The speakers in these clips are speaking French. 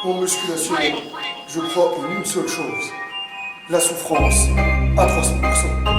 En musculation, je crois en une seule chose, la souffrance à 300%.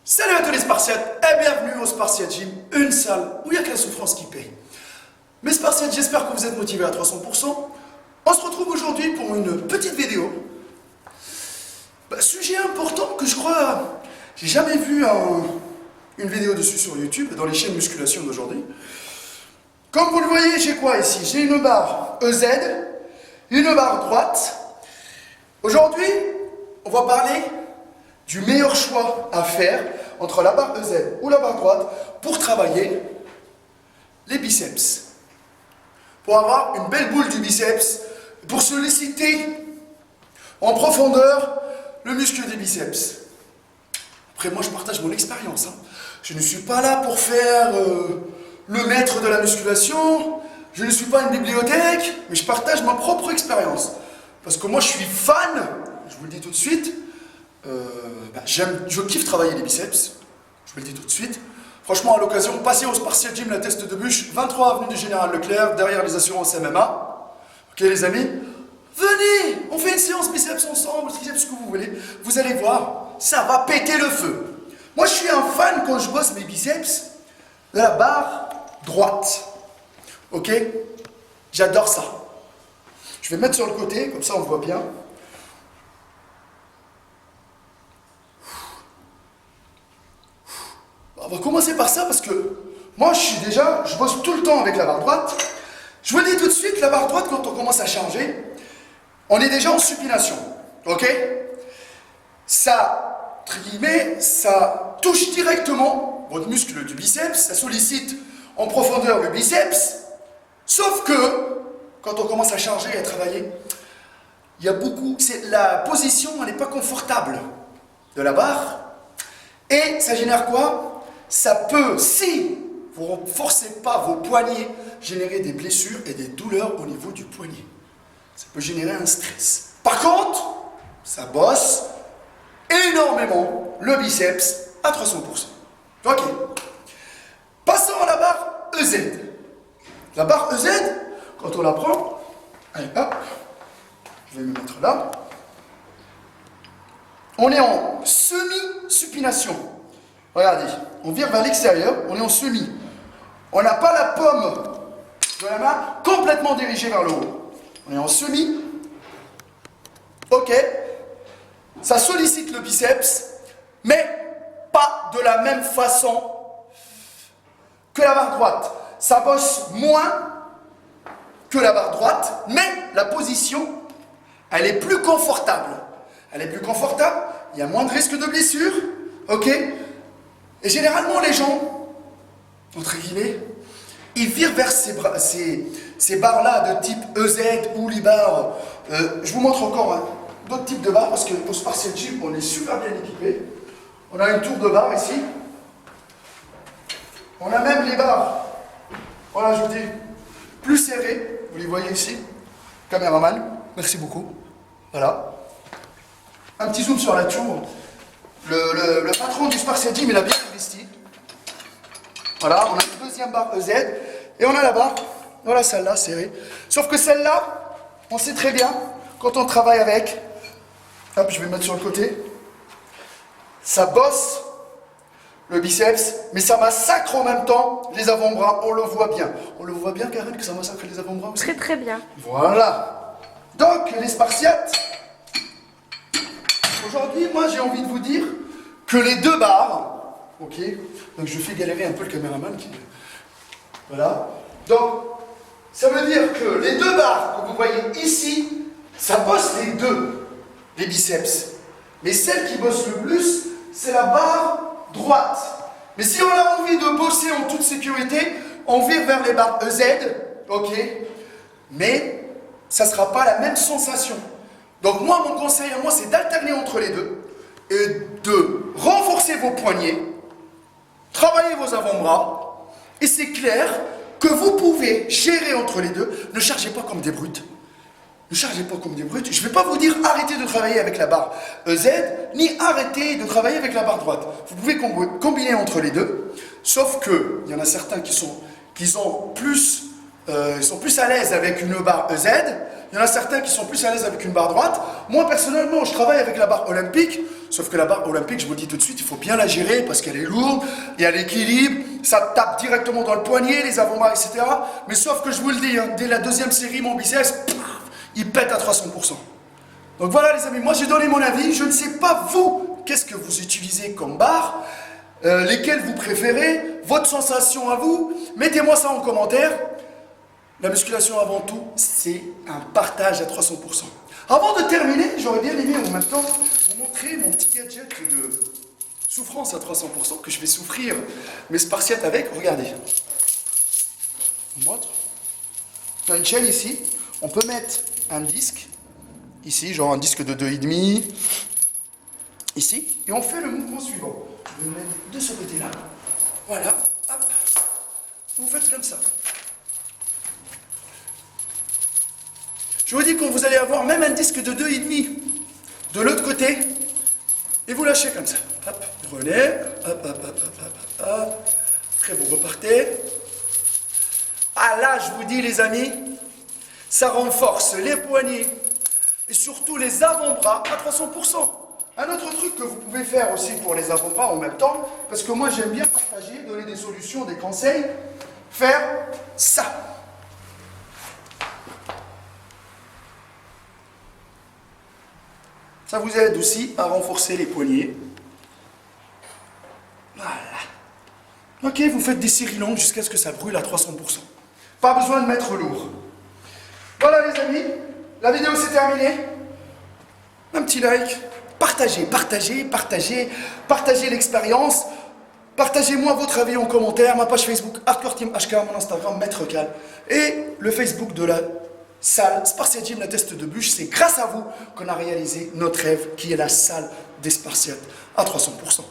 Salut à tous les Spartiates et bienvenue au Spartiate Gym, une salle où il n'y a que la souffrance qui paye. Mes Spartiates, j'espère que vous êtes motivés à 300%. On se retrouve aujourd'hui pour une petite vidéo. Sujet important que je crois, j'ai jamais vu une vidéo dessus sur YouTube, dans les chaînes musculation d'aujourd'hui. Comme vous le voyez, j'ai quoi ici? J'ai une barre EZ, une barre droite. Aujourd'hui, on va parler du meilleur choix à faire entre la barre EZ ou la barre droite pour travailler les biceps. Pour avoir une belle boule du biceps, pour solliciter en profondeur le muscle des biceps. Après, moi, je partage mon expérience. Je ne suis pas là pour faire le maître de la musculation. Je ne suis pas une bibliothèque, mais je partage ma propre expérience. Parce que moi, je suis fan, je vous le dis tout de suite, je kiffe travailler les biceps, je vous le dis tout de suite. Franchement, à l'occasion, passez au Spartiate Gym, la teste de bûche, 23 avenue du Général Leclerc, derrière les assurances MMA. Ok les amis, venez, on fait une séance biceps ensemble, triceps, ce que vous voulez. Vous allez voir, ça va péter le feu. Moi, je suis un fan quand je bosse mes biceps de la barre droite. Ok, j'adore ça. Je vais mettre sur le côté, comme ça on voit bien. On va commencer par ça parce que moi je bosse tout le temps avec la barre droite. Je vous le dis tout de suite, la barre droite, quand on commence à changer, on est déjà en supination. Ok? Ça, entre guillemets, ça touche directement votre muscle du biceps, ça sollicite en profondeur le biceps. Sauf que, quand on commence à changer et à travailler, il y a la position, elle n'est pas confortable de la barre. Et ça génère quoi? Ça peut, si vous ne forcez pas vos poignets, générer des blessures et des douleurs au niveau du poignet. Ça peut générer un stress. Par contre, ça bosse énormément le biceps à 300%. Ok. Passons à la barre EZ. La barre EZ, quand on la prend, allez hop, je vais me mettre là. On est en semi-supination. Regardez, on vire vers l'extérieur, on est en semi. On n'a pas la paume de la main complètement dirigée vers le haut. On est en semi. Ok. Ça sollicite le biceps, mais pas de la même façon que la barre droite. Ça bosse moins que la barre droite, mais la position, elle est plus confortable. Elle est plus confortable, il y a moins de risque de blessure. Ok. Et généralement, les gens, entre guillemets, ils virent vers ces barres-là de type EZ ou les barres. Je vous montre encore d'autres types de barres parce qu'au Spartiate Gym, on est super bien équipé. On a une tour de barre ici. On a même les barres, voilà, je vous dis, plus serrées. Vous les voyez ici. Caméraman, merci beaucoup. Voilà. Un petit zoom sur la tour. Le patron du Spartiate Gym, il a bien investi. Voilà, on a une deuxième barre EZ et on a la barre, voilà celle-là, serrée. Sauf que celle-là, on sait très bien, quand on travaille avec, hop, je vais mettre sur le côté, ça bosse le biceps, mais ça massacre en même temps les avant-bras, on le voit bien. On le voit bien, Karen, que ça massacre les avant-bras aussi? Très très bien. Voilà. Donc, les Spartiates, aujourd'hui, moi, j'ai envie de vous dire que les deux barres, ok, donc je fais galérer un peu le caméraman qui... Voilà. Donc, ça veut dire que les deux barres que vous voyez ici, ça bosse les deux, les biceps. Mais celle qui bosse le plus, c'est la barre droite. Mais si on a envie de bosser en toute sécurité, on vire vers les barres EZ, ok, mais ça ne sera pas la même sensation. Donc moi, mon conseil à moi, c'est d'alterner entre les deux et de renforcer vos poignets, travailler vos avant-bras, et c'est clair que vous pouvez gérer entre les deux. Ne chargez pas comme des brutes. Ne chargez pas comme des brutes. Je ne vais pas vous dire arrêtez de travailler avec la barre EZ, ni arrêtez de travailler avec la barre droite. Vous pouvez combiner entre les deux, sauf qu'il y en a certains qui sont plus à l'aise avec une barre EZ, il y en a certains qui sont plus à l'aise avec une barre droite. Moi, personnellement, je travaille avec la barre olympique, sauf que la barre olympique, je vous le dis tout de suite, il faut bien la gérer parce qu'elle est lourde, il y a l'équilibre, ça tape directement dans le poignet, les avant-bras, etc. Mais sauf que je vous le dis, hein, dès la deuxième série, mon biceps, il pète à 300%. Donc voilà les amis, moi j'ai donné mon avis, je ne sais pas vous, qu'est-ce que vous utilisez comme barre, lesquelles vous préférez, votre sensation à vous, mettez-moi ça en commentaire. La musculation avant tout, c'est un partage à 300%. Avant de terminer, j'aurais bien aimé en même temps vous montrer mon petit gadget de souffrance à 300% que je vais souffrir mes spartiates avec. Regardez. Je vous montre. On a une chaîne ici. On peut mettre un disque, ici, genre un disque de 2,5, ici, et on fait le mouvement suivant. Je vais le mettre de ce côté-là. Voilà. Hop. Vous faites comme ça. Je vous dis que vous allez avoir même un disque de 2,5 de l'autre côté, et vous lâchez comme ça. Hop, vous revenez, hop, hop, hop, hop, hop, hop. Après vous repartez. Ah là, je vous dis les amis, ça renforce les poignets et surtout les avant-bras à 300%. Un autre truc que vous pouvez faire aussi pour les avant-bras en même temps, parce que moi j'aime bien partager, donner des solutions, des conseils, faire ça. Ça vous aide aussi à renforcer les poignets. Voilà. Ok, vous faites des séries longues jusqu'à ce que ça brûle à 300%. Pas besoin de mettre lourd. Voilà les amis, la vidéo c'est terminé. Un petit like. Partagez, partagez, partagez, partagez l'expérience. Partagez-moi votre avis en commentaire. Ma page Facebook Hardcore Team HK, mon Instagram Maître Cal et le Facebook de la salle Spartiate Gym, la teste de bûche. C'est grâce à vous qu'on a réalisé notre rêve qui est la salle des Spartiates à 300%.